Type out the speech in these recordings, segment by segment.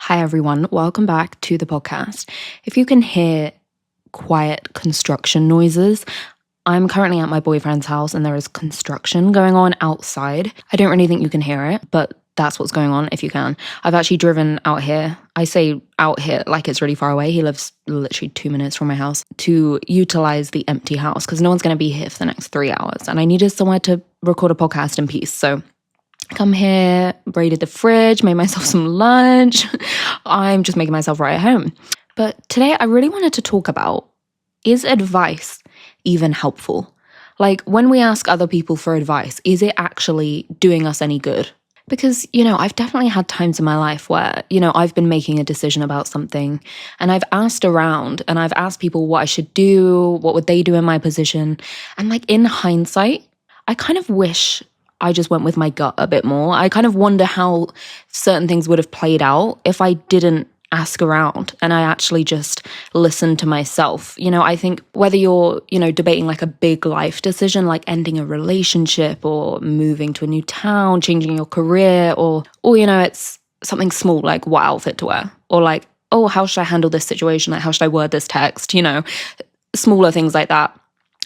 Hi everyone, welcome back to the podcast. If you can hear quiet construction noises, I'm currently at my boyfriend's house and there is construction going on outside. I don't really think you can hear it, but that's what's going on if you can. I've actually driven out here. I say out here like it's really far away. He lives literally 2 minutes from my house to utilize the empty house because no one's going to be here for the next 3 hours. And I needed somewhere to record a podcast in peace. So come here, raided the fridge, made myself some lunch. I'm just making myself right at home. But today I really wanted to talk about, is advice even helpful? Like when we ask other people for advice, is it actually doing us any good? Because, I've definitely had times in my life where, I've been making a decision about something and I've asked around and I've asked people what I should do, what would they do in my position? And like in hindsight, I kind of wish I just went with my gut a bit more. I kind of wonder how certain things would have played out if I didn't ask around and I actually just listened to myself. I think whether you're, debating like a big life decision, like ending a relationship or moving to a new town, changing your career, or it's something small like what outfit to wear, or like, oh, how should I handle this situation? Like, how should I word this text? Smaller things like that.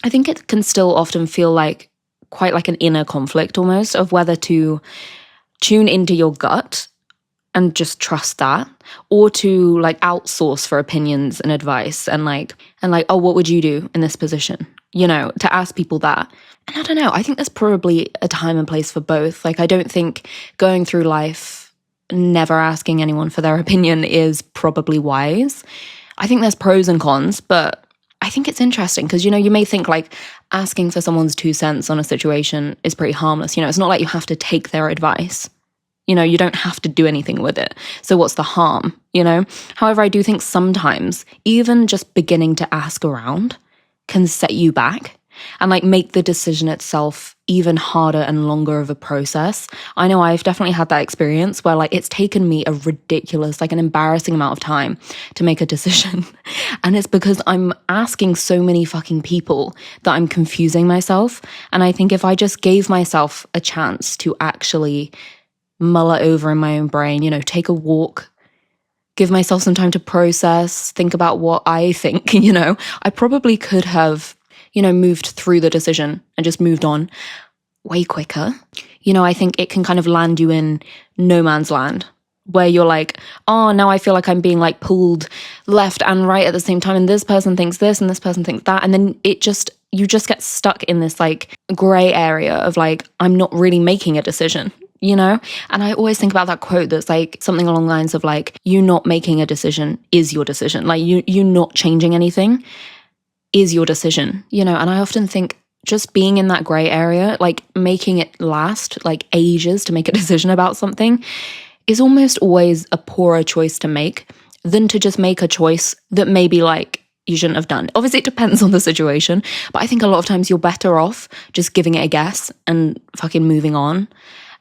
I think it can still often feel like quite like an inner conflict almost of whether to tune into your gut and just trust that, or to like outsource for opinions and advice and like, oh, what would you do in this position? To ask people that. And I don't know, I think there's probably a time and place for both. Like, I don't think going through life never asking anyone for their opinion is probably wise. I think there's pros and cons, but I think it's interesting because, you may think like asking for someone's 2 cents on a situation is pretty harmless. It's not like you have to take their advice. You don't have to do anything with it. So what's the harm, However, I do think sometimes even just beginning to ask around can set you back and like make the decision itself even harder and longer of a process. I know I've definitely had that experience where like it's taken me a ridiculous, like an embarrassing amount of time to make a decision. And it's because I'm asking so many fucking people that I'm confusing myself. And I think if I just gave myself a chance to actually mull it over in my own brain, take a walk, give myself some time to process, think about what I think, I probably could have moved through the decision and just moved on way quicker. I think it can kind of land you in no man's land where you're like, oh, now I feel like I'm being like pulled left and right at the same time. And this person thinks this and this person thinks that. And then you just get stuck in this like gray area of like, I'm not really making a decision. And I always think about that quote that's like something along the lines of like, you not making a decision is your decision. Like you not changing anything is your decision, and I often think just being in that gray area, like making it last like ages to make a decision about something is almost always a poorer choice to make than to just make a choice that maybe like you shouldn't have done. Obviously it depends on the situation, but I think a lot of times you're better off just giving it a guess and fucking moving on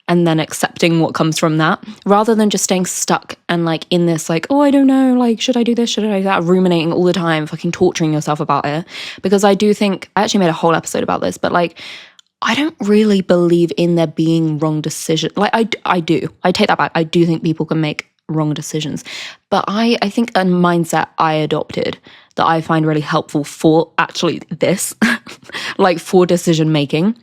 and then accepting what comes from that, rather than just staying stuck and like in this like, oh, I don't know, like, should I do this, should I do that, ruminating all the time, fucking torturing yourself about it. Because I do think, I actually made a whole episode about this, but like, I don't really believe in there being wrong decisions. Like I do, I take that back. I do think people can make wrong decisions, but I think a mindset I adopted that I find really helpful for actually this, like for decision making,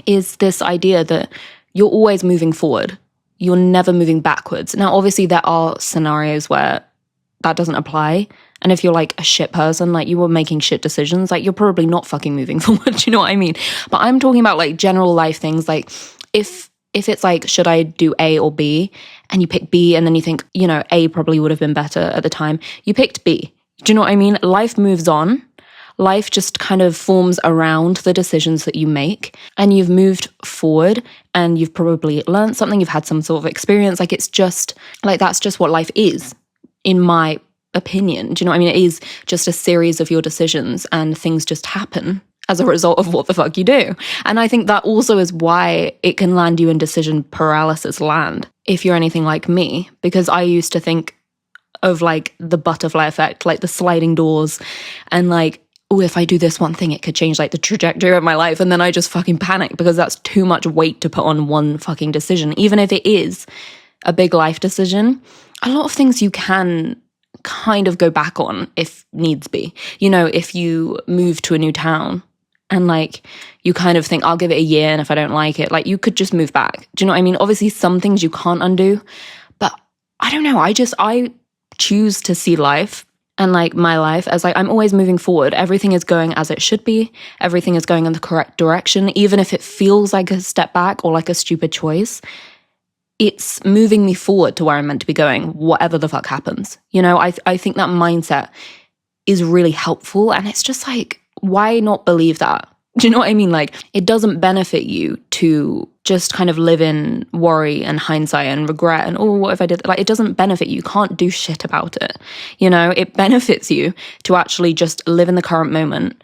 is this idea that you're always moving forward. You're never moving backwards. Now, obviously, there are scenarios where that doesn't apply. And if you're like a shit person, like you were making shit decisions, like you're probably not fucking moving forward. You know what I mean? But I'm talking about like general life things. Like if it's like, should I do A or B? And you pick B and then you think, A probably would have been better at the time. You picked B. Do you know what I mean? Life moves on. Life just kind of forms around the decisions that you make, and you've moved forward and you've probably learned something, you've had some sort of experience. Like it's just like, that's just what life is, in my opinion. Do you know what I mean? It is just a series of your decisions and things just happen as a result of what the fuck you do. And I think that also is why it can land you in decision paralysis land if you're anything like me, because I used to think of like the butterfly effect, like the sliding doors, and like, oh, if I do this one thing, it could change like the trajectory of my life. And then I just fucking panic because that's too much weight to put on one fucking decision. Even if it is a big life decision, a lot of things you can kind of go back on if needs be. You know, if you move to a new town and like you kind of think, I'll give it a year, and if I don't like it, like you could just move back. Do you know what I mean? Obviously some things you can't undo, but I don't know. I choose to see life and like my life as like I'm always moving forward. Everything is going as it should be. Everything is going in the correct direction. Even if it feels like a step back or like a stupid choice, it's moving me forward to where I'm meant to be going, whatever the fuck happens. You know, I think that mindset is really helpful. And it's just like, why not believe that? Do you know what I mean? Like, it doesn't benefit you to just kind of live in worry and hindsight and regret and, oh, what if I did? Like, it doesn't benefit you. You can't do shit about it. You know, it benefits you to actually just live in the current moment.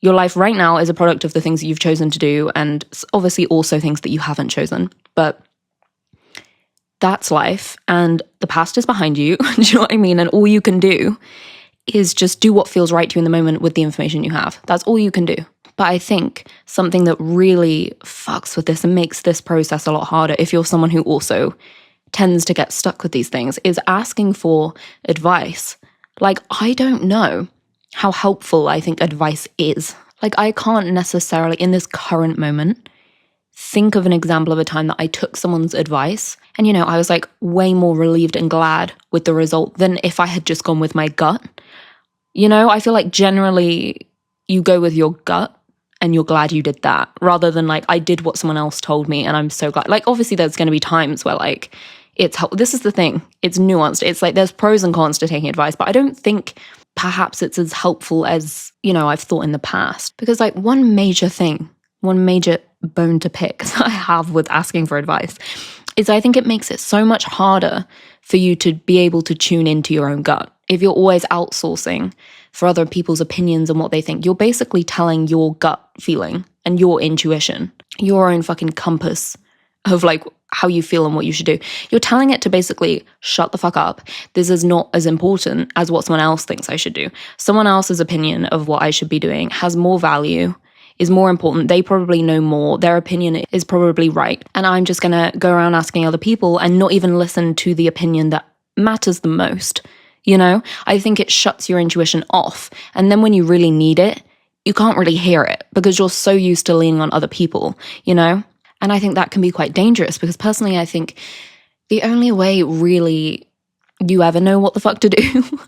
Your life right now is a product of the things that you've chosen to do, and obviously also things that you haven't chosen. But that's life, and the past is behind you. Do you know what I mean? And all you can do is just do what feels right to you in the moment with the information you have. That's all you can do. But I think something that really fucks with this and makes this process a lot harder, if you're someone who also tends to get stuck with these things, is asking for advice. Like, I don't know how helpful I think advice is. Like, I can't necessarily, in this current moment, think of an example of a time that I took someone's advice and, you know, I was like way more relieved and glad with the result than if I had just gone with my gut. You know, I feel like generally you go with your gut and you're glad you did that, rather than like, I did what someone else told me and I'm so glad. Like, obviously there's going to be times where like, this is the thing, it's nuanced. It's like, there's pros and cons to taking advice, but I don't think perhaps it's as helpful as, you know, I've thought in the past. Because like one major bone to pick that I have with asking for advice is I think it makes it so much harder for you to be able to tune into your own gut. If you're always outsourcing for other people's opinions and what they think, you're basically telling your gut feeling and your intuition, your own fucking compass of like how you feel and what you should do. You're telling it to basically shut the fuck up. This is not as important as what someone else thinks I should do. Someone else's opinion of what I should be doing has more value, is more important. They probably know more. Their opinion is probably right. And I'm just going to go around asking other people and not even listen to the opinion that matters the most. You know, I think it shuts your intuition off. And then when you really need it, you can't really hear it because you're so used to leaning on other people, you know? And I think that can be quite dangerous because personally, I think the only way really you ever know what the fuck to do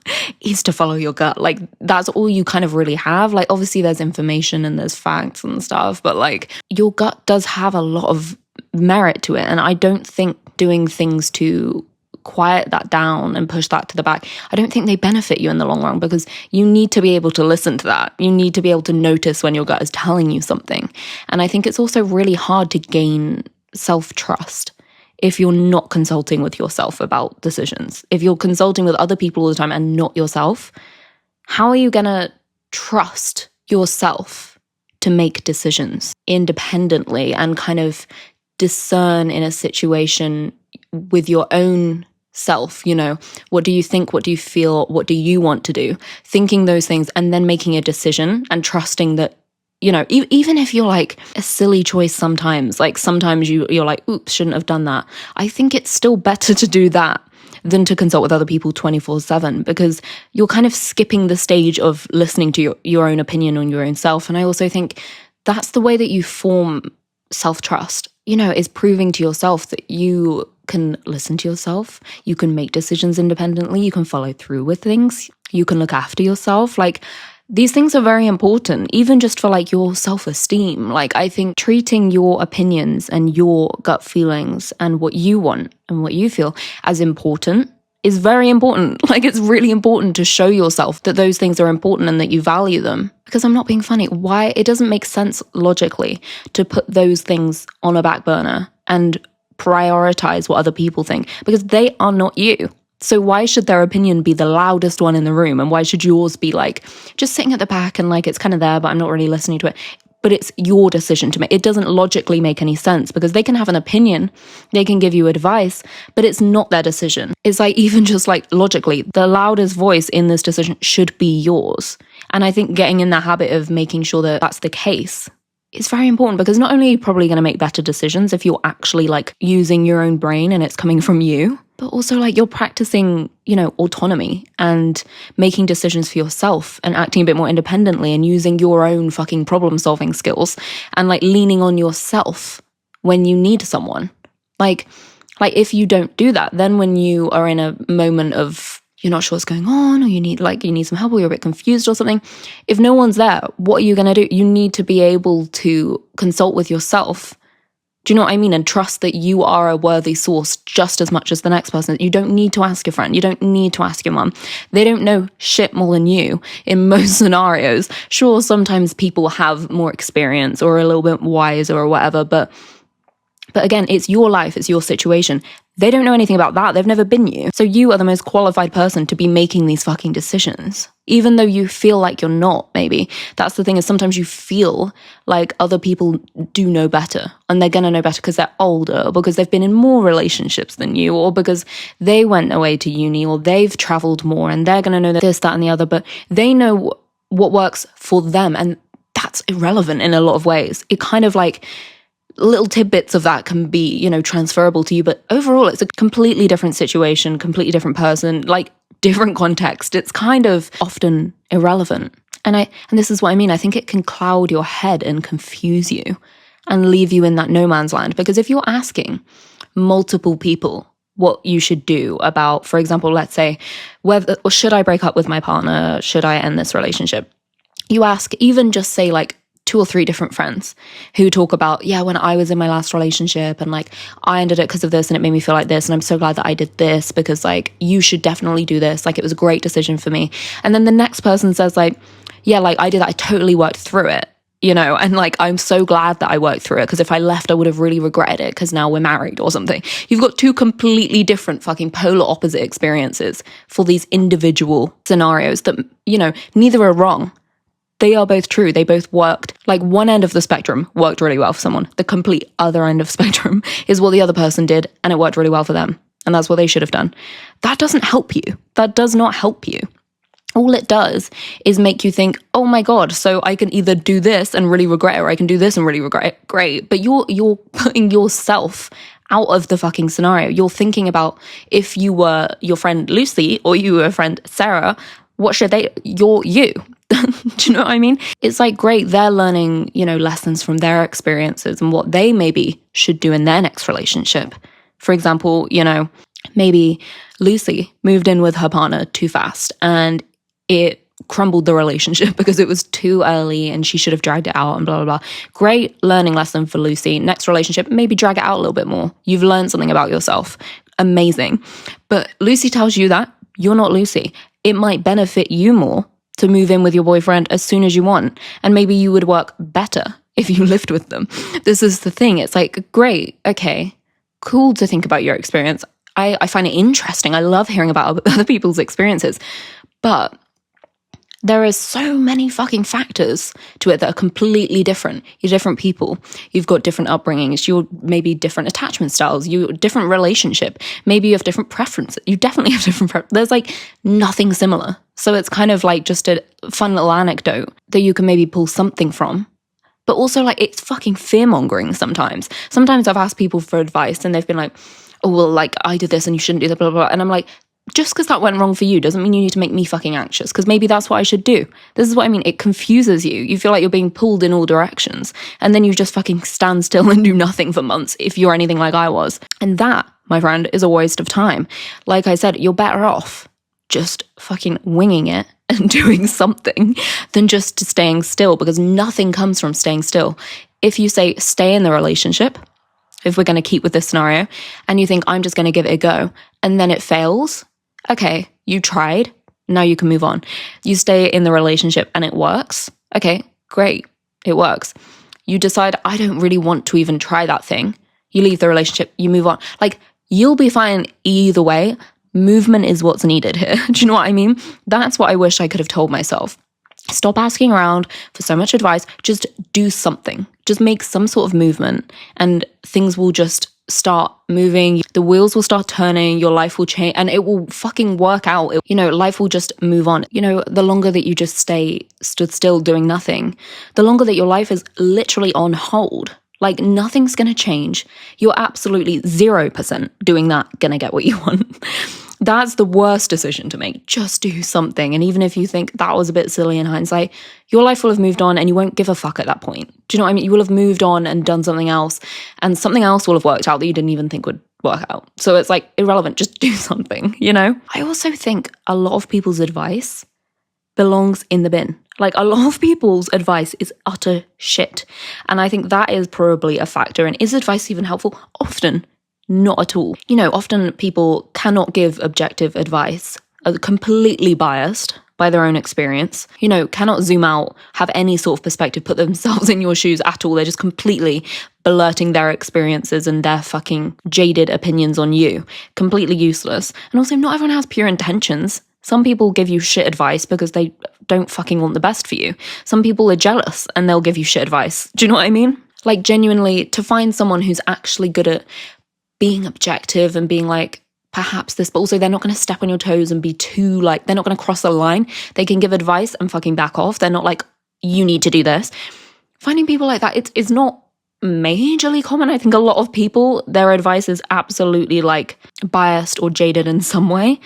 is to follow your gut. Like, that's all you kind of really have. Like, obviously there's information and there's facts and stuff, but like your gut does have a lot of merit to it. And I don't think doing things to quiet that down and push that to the back, I don't think they benefit you in the long run, because you need to be able to listen to that. You need to be able to notice when your gut is telling you something. And I think it's also really hard to gain self-trust if you're not consulting with yourself about decisions. If you're consulting with other people all the time and not yourself, how are you going to trust yourself to make decisions independently and kind of discern in a situation with your own self? You know, what do you think? What do you feel? What do you want to do? Thinking those things and then making a decision and trusting that, you know, even if you're like a silly choice sometimes, like sometimes you're like, oops, shouldn't have done that. I think it's still better to do that than to consult with other people 24/7, because you're kind of skipping the stage of listening to your own opinion on your own self. And I also think that's the way that you form self-trust, you know, is proving to yourself that you can listen to yourself, you can make decisions independently, you can follow through with things, you can look after yourself. Like, these things are very important, even just for like your self-esteem. Like, I think treating your opinions and your gut feelings and what you want and what you feel as important is very important. Like, it's really important to show yourself that those things are important and that you value them. Because I'm not being funny. Why? It doesn't make sense logically to put those things on a back burner and prioritize what other people think, because they are not you. So why should their opinion be the loudest one in the room? And why should yours be like just sitting at the back and like it's kind of there, but I'm not really listening to it? But it's your decision to make. It doesn't logically make any sense, because they can have an opinion, they can give you advice, but it's not their decision. It's like, even just like logically, the loudest voice in this decision should be yours. And I think getting in the habit of making sure that that's the case is very important, because not only are you probably going to make better decisions if you're actually like using your own brain and it's coming from you, But also, like, you're practicing, autonomy and making decisions for yourself and acting a bit more independently and using your own fucking problem solving skills and like leaning on yourself when you need someone. Like if you don't do that, then when you are in a moment of you're not sure what's going on, or you need some help, or you're a bit confused or something, if no one's there, what are you going to do? You need to be able to consult with yourself. Do you know what I mean? And trust that you are a worthy source just as much as the next person. You don't need to ask your friend. You don't need to ask your mum. They don't know shit more than you in most scenarios. Sure, sometimes people have more experience or are a little bit wiser or whatever, but again, it's your life, it's your situation. They don't know anything about that. They've never been you. So you are the most qualified person to be making these fucking decisions. Even though you feel like you're not, maybe. That's the thing, is sometimes you feel like other people do know better, and they're going to know better because they're older, or because they've been in more relationships than you, or because they went away to uni, or they've traveled more and they're going to know this, that, and the other. But they know what works for them, and that's irrelevant in a lot of ways. It kind of like little tidbits of that can be, transferable to you, but overall it's a completely different situation, completely different person, like different context. It's kind of often irrelevant. And this is what I mean. I think it can cloud your head and confuse you and leave you in that no man's land. Because if you're asking multiple people what you should do about, for example, let's say, should I break up with my partner? Should I end this relationship? You ask, even just say like 2 or 3 different friends who talk about, when I was in my last relationship and like I ended it because of this and it made me feel like this, and I'm so glad that I did this because like you should definitely do this, like it was a great decision for me. And then the next person says like, like I did that, I totally worked through it, and like I'm so glad that I worked through it because if I left I would have really regretted it because now we're married or something. You've got 2 completely different fucking polar opposite experiences for these individual scenarios that, neither are wrong. They are both true. They both worked. Like one end of the spectrum worked really well for someone. The complete other end of spectrum is what the other person did and it worked really well for them. And that's what they should have done. That doesn't help you. That does not help you. All it does is make you think, oh my God, so I can either do this and really regret it, or I can do this and really regret it. Great. But you're putting yourself out of the fucking scenario. You're thinking about if you were your friend Lucy or you were a friend Sarah, what should you're you. Do you know what I mean? It's like, great, they're learning, lessons from their experiences and what they maybe should do in their next relationship. For example, maybe Lucy moved in with her partner too fast and it crumbled the relationship because it was too early and she should have dragged it out and blah, blah, blah. Great learning lesson for Lucy. Next relationship, maybe drag it out a little bit more. You've learned something about yourself. Amazing. But Lucy tells you that you're not Lucy. It might benefit you more to move in with your boyfriend as soon as you want. And maybe you would work better if you lived with them. This is the thing. It's like, great, okay, cool to think about your experience. I find it interesting. I love hearing about other people's experiences. But there are so many fucking factors to it that are completely different. You're different people. You've got different upbringings. You're maybe different attachment styles. You're different relationship. Maybe you have different preferences. You definitely have different preferences. There's like nothing similar. So it's kind of like just a fun little anecdote that you can maybe pull something from. But also like it's fucking fear-mongering sometimes. Sometimes I've asked people for advice and they've been like, oh, well, like I did this and you shouldn't do that, blah, blah, blah. And I'm like, just because that went wrong for you doesn't mean you need to make me fucking anxious, because maybe that's what I should do. This is what I mean. It confuses you. You feel like you're being pulled in all directions. And then you just fucking stand still and do nothing for months if you're anything like I was. And that, my friend, is a waste of time. Like I said, you're better off just fucking winging it and doing something than just staying still, because nothing comes from staying still. If you say stay in the relationship, if we're going to keep with this scenario, and you think I'm just going to give it a go, and then it fails, okay, you tried, now you can move on. You stay in the relationship and it works, okay, great, it works. You decide, I don't really want to even try that thing. You leave the relationship, you move on. Like, you'll be fine either way. Movement is what's needed here. Do you know what I mean? That's what I wish I could have told myself. Stop asking around for so much advice. Just do something. Just make some sort of movement and things will just start moving. The wheels will start turning. Your life will change and it will fucking work out. Life will just move on. The longer that you just stood still doing nothing, the longer that your life is literally on hold. Like, nothing's going to change. You're absolutely 0% doing that going to get what you want. That's the worst decision to make. Just do something. And even if you think that was a bit silly in hindsight, your life will have moved on and you won't give a fuck at that point. Do you know what I mean? You will have moved on and done something else, and something else will have worked out that you didn't even think would work out. So it's like irrelevant. Just do something, you know? I also think a lot of people's advice belongs in the bin. Like, a lot of people's advice is utter shit. And I think that is probably a factor. And is advice even helpful? Often, not at all. You know, often people cannot give objective advice, are completely biased by their own experience, you know, cannot zoom out, have any sort of perspective, put themselves in your shoes at all. They're just completely blurting their experiences and their fucking jaded opinions on you. Completely useless. And also, not everyone has pure intentions. Some people give you shit advice because they don't fucking want the best for you. Some people are jealous and they'll give you shit advice. Do you know what I mean? Like, genuinely, to find someone who's actually good at being objective and being like, perhaps this, but also they're not going to step on your toes and be too like, they're not going to cross the line. They can give advice and fucking back off. They're not like, you need to do this. Finding people like that, it's not majorly common. I think a lot of people, their advice is absolutely like biased or jaded in some way.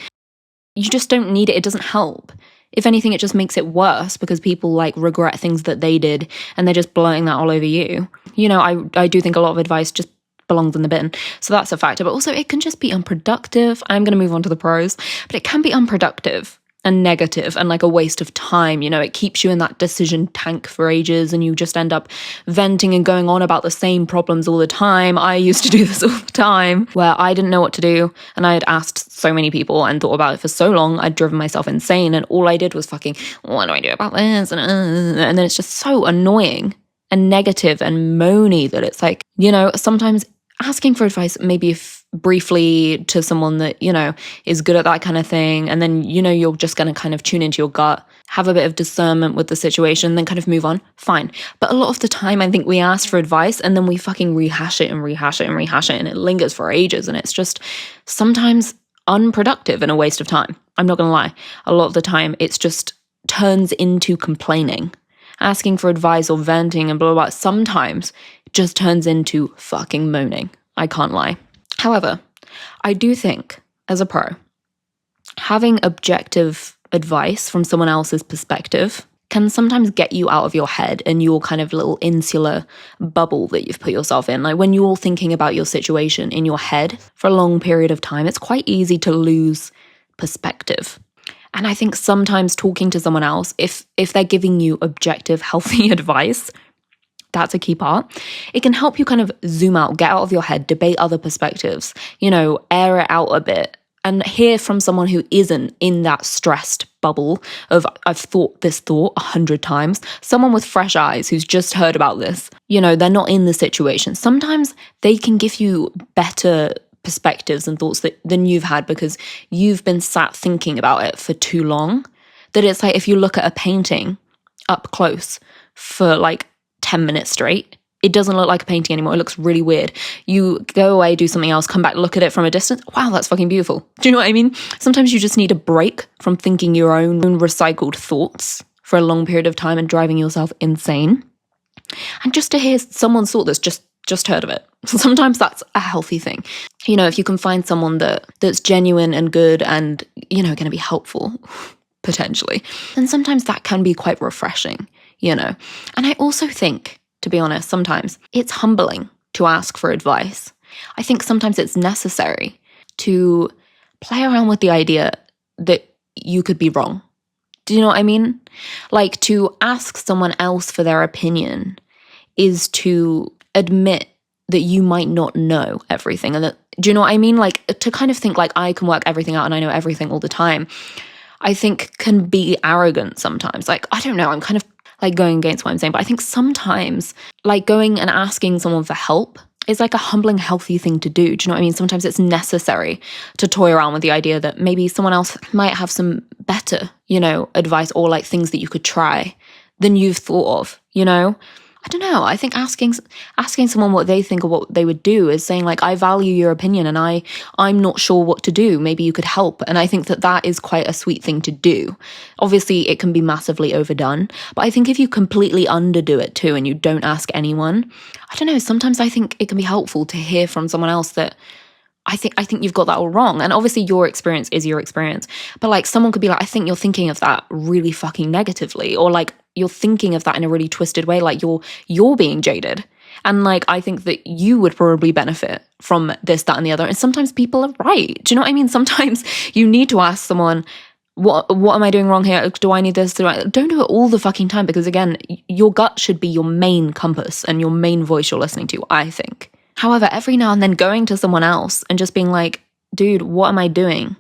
You just don't need it. It doesn't help. If anything, it just makes it worse because people like regret things that they did and they're just blurting that all over you. You know, I do think a lot of advice just belongs in the bin. So that's a factor. But also, it can just be unproductive. I'm going to move on to the pros, but it can be unproductive and negative and like a waste of time. You know, it keeps you in that decision tank for ages and you just end up venting and going on about the same problems all the time. I used to do this all the time where I didn't know what to do and I had asked so many people and thought about it for so long. I'd driven myself insane and all I did was fucking, what do I do about this? And then it's just so annoying and negative and moany that it's like, you know, sometimes asking for advice maybe briefly to someone that, you know, is good at that kind of thing. And then, you know, you're just going to kind of tune into your gut, have a bit of discernment with the situation, then kind of move on. Fine. But a lot of the time, I think we ask for advice and then we fucking rehash it and rehash it and rehash it. And it lingers for ages. And it's just sometimes unproductive and a waste of time. I'm not going to lie. A lot of the time, it's just turns into complaining. Asking for advice or venting and blah, blah, blah. Sometimes it just turns into fucking moaning. I can't lie. However, I do think, as a pro, having objective advice from someone else's perspective can sometimes get you out of your head and your kind of little insular bubble that you've put yourself in. Like, when you're thinking about your situation in your head for a long period of time, it's quite easy to lose perspective. And I think sometimes talking to someone else, if they're giving you objective, healthy advice, that's a key part. It can help you kind of zoom out, get out of your head, debate other perspectives, you know, air it out a bit and hear from someone who isn't in that stressed bubble of I've thought this thought 100 times. Someone with fresh eyes who's just heard about this, you know, they're not in the situation. Sometimes they can give you better perspectives and thoughts than you've had because you've been sat thinking about it for too long. That it's like if you look at a painting up close for like 10 minutes straight, it doesn't look like a painting anymore. It looks really weird. You go away, do something else, come back, look at it from a distance. Wow, that's fucking beautiful. Do you know what I mean? Sometimes you just need a break from thinking your own recycled thoughts for a long period of time and driving yourself insane. And just to hear someone's thought that's just heard of it. Sometimes that's a healthy thing. You know, if you can find someone that's genuine and good and, you know, going to be helpful, potentially, then sometimes that can be quite refreshing, you know. And I also think, to be honest, sometimes it's humbling to ask for advice. I think sometimes it's necessary to play around with the idea that you could be wrong. Do you know what I mean? Like, to ask someone else for their opinion is to admit that you might not know everything. And that, do you know what I mean? Like, to kind of think like I can work everything out and I know everything all the time, I think can be arrogant sometimes. Like, I don't know, I'm kind of like going against what I'm saying, but I think sometimes like going and asking someone for help is like a humbling, healthy thing to do. Do you know what I mean? Sometimes it's necessary to toy around with the idea that maybe someone else might have some better, you know, advice or like things that you could try than you've thought of, you know? I don't know. I think asking someone what they think or what they would do is saying like, I value your opinion and I'm not sure what to do. Maybe you could help. And I think that is quite a sweet thing to do. Obviously, it can be massively overdone, but I think if you completely underdo it too and you don't ask anyone, I don't know. Sometimes I think it can be helpful to hear from someone else that I think you've got that all wrong. And obviously your experience is your experience. But like someone could be like, I think you're thinking of that really fucking negatively, or like you're thinking of that in a really twisted way, like you're being jaded. And like I think that you would probably benefit from this, that, and the other. And sometimes people are right. Do you know what I mean? Sometimes you need to ask someone, what am I doing wrong here? Do I need this? Don't do it all the fucking time, because again, your gut should be your main compass and your main voice you're listening to, I think. However, every now and then going to someone else and just being like, dude, what am I doing?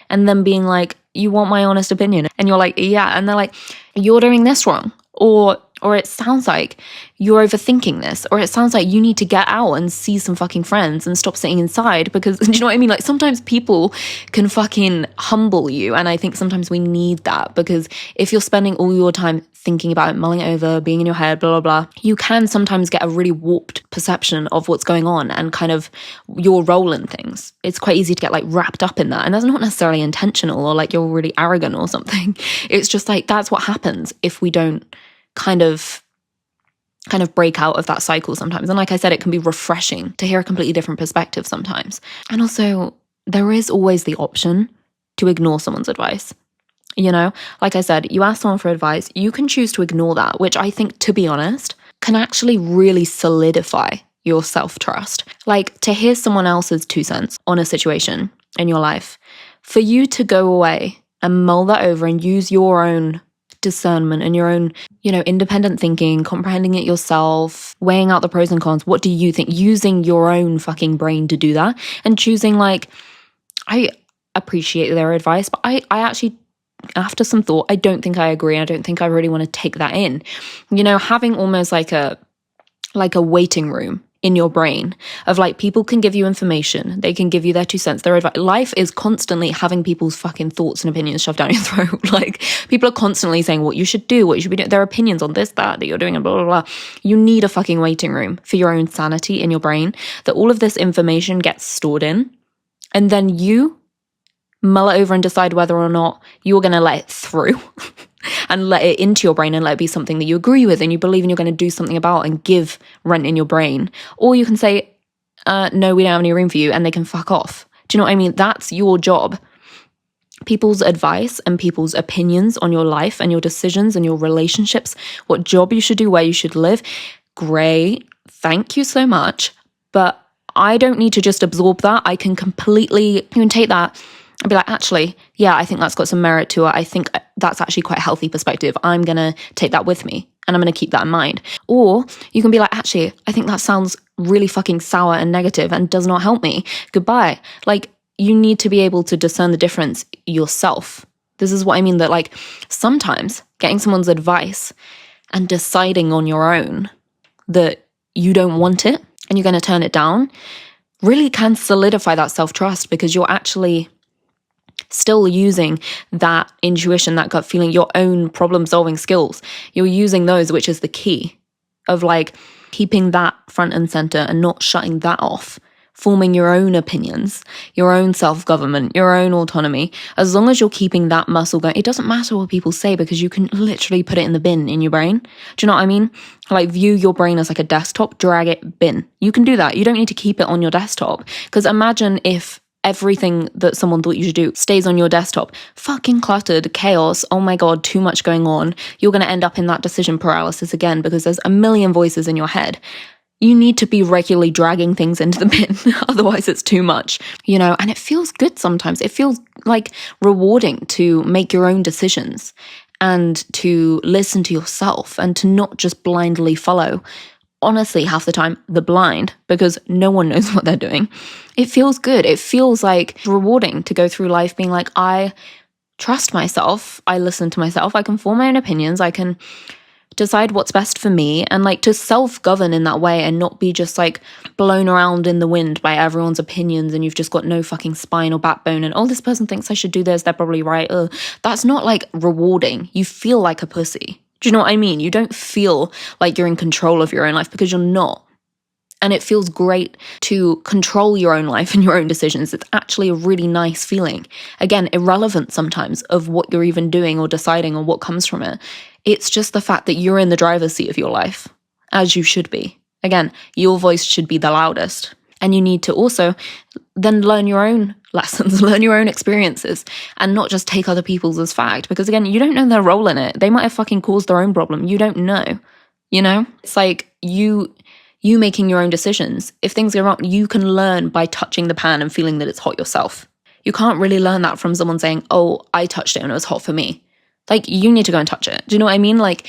And then being like, you want my honest opinion? And you're like, yeah. And they're like, you're doing this wrong. Or it sounds like you're overthinking this. Or it sounds like you need to get out and see some fucking friends and stop sitting inside. Because, do you know what I mean? Like sometimes people can fucking humble you. And I think sometimes we need that, because if you're spending all your time thinking about it, mulling it over, being in your head, blah, blah, blah, you can sometimes get a really warped perception of what's going on and kind of your role in things. It's quite easy to get like wrapped up in that. And that's not necessarily intentional or like you're really arrogant or something. It's just like, that's what happens if we don't kind of break out of that cycle sometimes. And like I said, it can be refreshing to hear a completely different perspective sometimes. And also, there is always the option to ignore someone's advice. You know, like I said, you ask someone for advice, you can choose to ignore that, which I think, to be honest, can actually really solidify your self-trust. Like to hear someone else's 2 cents on a situation in your life, for you to go away and mull that over and use your own discernment and your own, you know, independent thinking, comprehending it yourself, weighing out the pros and cons. What do you think? Using your own fucking brain to do that and choosing like, I appreciate their advice, but I actually, after some thought, I don't think I agree. I don't think I really want to take that in. You know, having almost like a waiting room in your brain of like, people can give you information, they can give you their 2 cents, their advice. Life is constantly having people's fucking thoughts and opinions shoved down your throat. Like people are constantly saying what you should do, what you should be doing, their opinions on this, that you're doing, and blah, blah, blah. You need a fucking waiting room for your own sanity in your brain, that all of this information gets stored in, and then you mull it over and decide whether or not you're going to let it through and let it into your brain and let it be something that you agree with and you believe and you're going to do something about and give rent in your brain. Or you can say, no, we don't have any room for you, and they can fuck off. Do you know what I mean? That's your job. People's advice and people's opinions on your life and your decisions and your relationships, what job you should do, where you should live, great, thank you so much. But I don't need to just absorb that. I can you can take that and be like, actually, yeah, I think that's got some merit to it. I think that's actually quite a healthy perspective. I'm going to take that with me and I'm going to keep that in mind. Or you can be like, actually, I think that sounds really fucking sour and negative and does not help me. Goodbye. Like, you need to be able to discern the difference yourself. This is what I mean, that like sometimes getting someone's advice and deciding on your own that you don't want it and you're going to turn it down really can solidify that self-trust, because you're actually still using that intuition, that gut feeling, your own problem-solving skills. You're using those, which is the key of like keeping that front and center and not shutting that off, forming your own opinions, your own self-government, your own autonomy. As long as you're keeping that muscle going, it doesn't matter what people say, because you can literally put it in the bin in your brain. Do you know what I mean? Like, view your brain as like a desktop, drag it, bin. You can do that. You don't need to keep it on your desktop, because imagine if everything that someone thought you should do stays on your desktop. Fucking cluttered, chaos, oh my god, too much going on. You're going to end up in that decision paralysis again, because there's a million voices in your head. You need to be regularly dragging things into the bin, otherwise it's too much, you know. And it feels good sometimes. It feels like rewarding to make your own decisions and to listen to yourself and to not just blindly follow, honestly, half the time, the blind, because no one knows what they're doing. It feels good. It feels like rewarding to go through life being like, I trust myself, I listen to myself, I can form my own opinions, I can decide what's best for me, and like to self-govern in that way and not be just like blown around in the wind by everyone's opinions and you've just got no fucking spine or backbone and, oh, this person thinks I should do this, they're probably right. That's not like rewarding. You feel like a pussy. Do you know what I mean? You don't feel like you're in control of your own life because you're not. And it feels great to control your own life and your own decisions. It's actually a really nice feeling. Again, irrelevant sometimes of what you're even doing or deciding or what comes from it. It's just the fact that you're in the driver's seat of your life, as you should be. Again, your voice should be the loudest. And you need to also then learn your own lessons, learn your own experiences, and not just take other people's as fact. Because again, you don't know their role in it. They might have fucking caused their own problem. You don't know, you know? It's like you making your own decisions. If things go wrong, you can learn by touching the pan and feeling that it's hot yourself. You can't really learn that from someone saying, oh, I touched it and it was hot for me. Like, you need to go and touch it. Do you know what I mean? Like,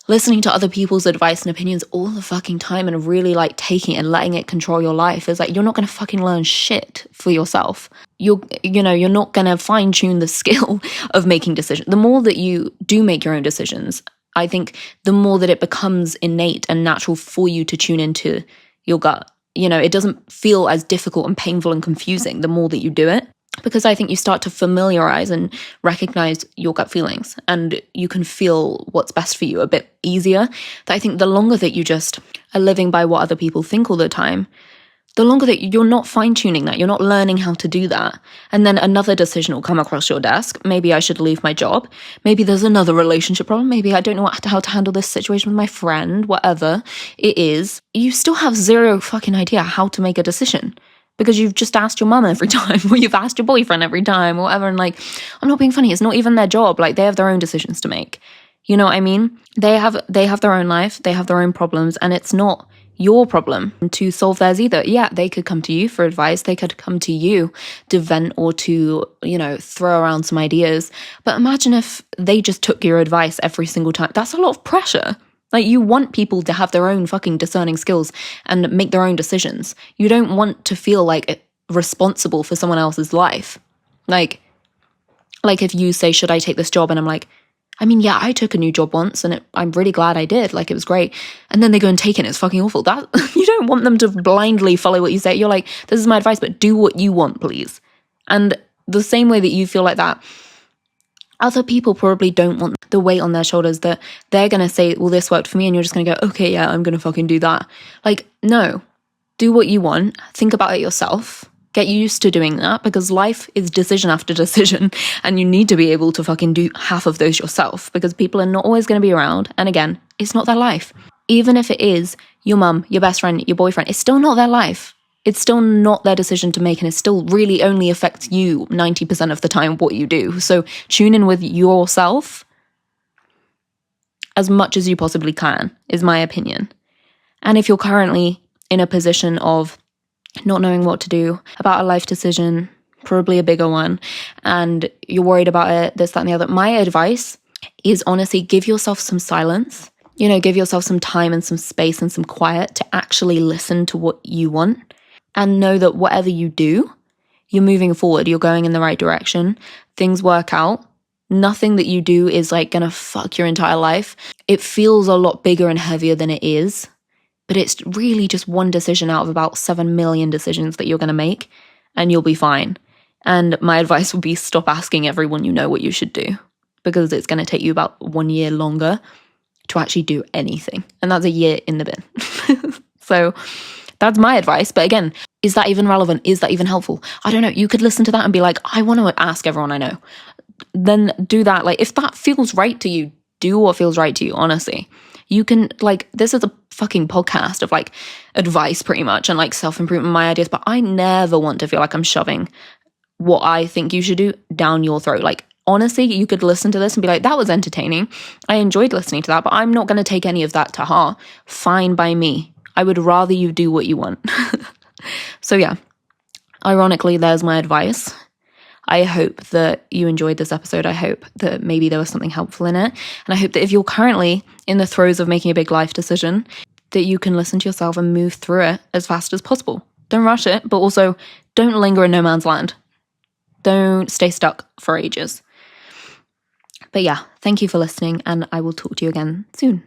listening to other people's advice and opinions all the fucking time and really like taking it and letting it control your life is like, you're not going to fucking learn shit for yourself. You're not going to fine tune the skill of making decisions. The more that you do make your own decisions, I think the more that it becomes innate and natural for you to tune into your gut. You know, it doesn't feel as difficult and painful and confusing the more that you do it. Because I think you start to familiarize and recognize your gut feelings and you can feel what's best for you a bit easier. That I think the longer that you just are living by what other people think all the time, the longer that you're not fine-tuning that, you're not learning how to do that. And then another decision will come across your desk. Maybe I should leave my job. Maybe there's another relationship problem. Maybe I don't know how to handle this situation with my friend, whatever it is. You still have zero fucking idea how to make a decision. Because you've just asked your mum every time, or you've asked your boyfriend every time, or whatever. And like, I'm not being funny. It's not even their job. Like, they have their own decisions to make. You know what I mean? They have their own life. They have their own problems. And it's not your problem to solve theirs either. Yeah, they could come to you for advice. They could come to you to vent or to, throw around some ideas. But imagine if they just took your advice every single time. That's a lot of pressure. Like, you want people to have their own fucking discerning skills and make their own decisions. You don't want to feel like responsible for someone else's life. Like if you say, should I take this job? And I'm like, I mean, yeah, I took a new job once and I'm really glad I did. Like, it was great. And then they go and take it and it's fucking awful. That you don't want them to blindly follow what you say. You're like, this is my advice, but do what you want, please. And the same way that you feel like that, other people probably don't want the weight on their shoulders that they're going to say, well, this worked for me. And you're just going to go, okay, yeah, I'm going to fucking do that. Like, no, do what you want. Think about it yourself. Get used to doing that because life is decision after decision. And you need to be able to fucking do half of those yourself because people are not always going to be around. And again, it's not their life. Even if it is your mum, your best friend, your boyfriend, it's still not their life. It's still not their decision to make, and it still really only affects you 90% of the time what you do. So tune in with yourself as much as you possibly can, is my opinion. And if you're currently in a position of not knowing what to do about a life decision, probably a bigger one, and you're worried about it, this, that, and the other, my advice is honestly give yourself some silence. Give yourself some time and some space and some quiet to actually listen to what you want. And know that whatever you do, you're moving forward, you're going in the right direction, things work out. Nothing that you do is like gonna fuck your entire life. It feels a lot bigger and heavier than it is, but it's really just one decision out of about 7 million decisions that you're gonna make, and you'll be fine. And my advice would be stop asking everyone you know what you should do, because it's gonna take you about 1 year longer to actually do anything. And that's a year in the bin. So that's my advice. But again, is that even relevant? Is that even helpful? I don't know. You could listen to that and be like, I want to ask everyone I know. Then do that. Like, if that feels right to you, do what feels right to you, honestly. You can, this is a fucking podcast of advice pretty much and self-improvement, my ideas. But I never want to feel like I'm shoving what I think you should do down your throat. Honestly, you could listen to this and be like, that was entertaining. I enjoyed listening to that, but I'm not going to take any of that to heart. Fine by me. I would rather you do what you want. So yeah, ironically, there's my advice. I hope that you enjoyed this episode. I hope that maybe there was something helpful in it. And I hope that if you're currently in the throes of making a big life decision, that you can listen to yourself and move through it as fast as possible. Don't rush it, but also don't linger in no man's land. Don't stay stuck for ages. But yeah, thank you for listening, and I will talk to you again soon.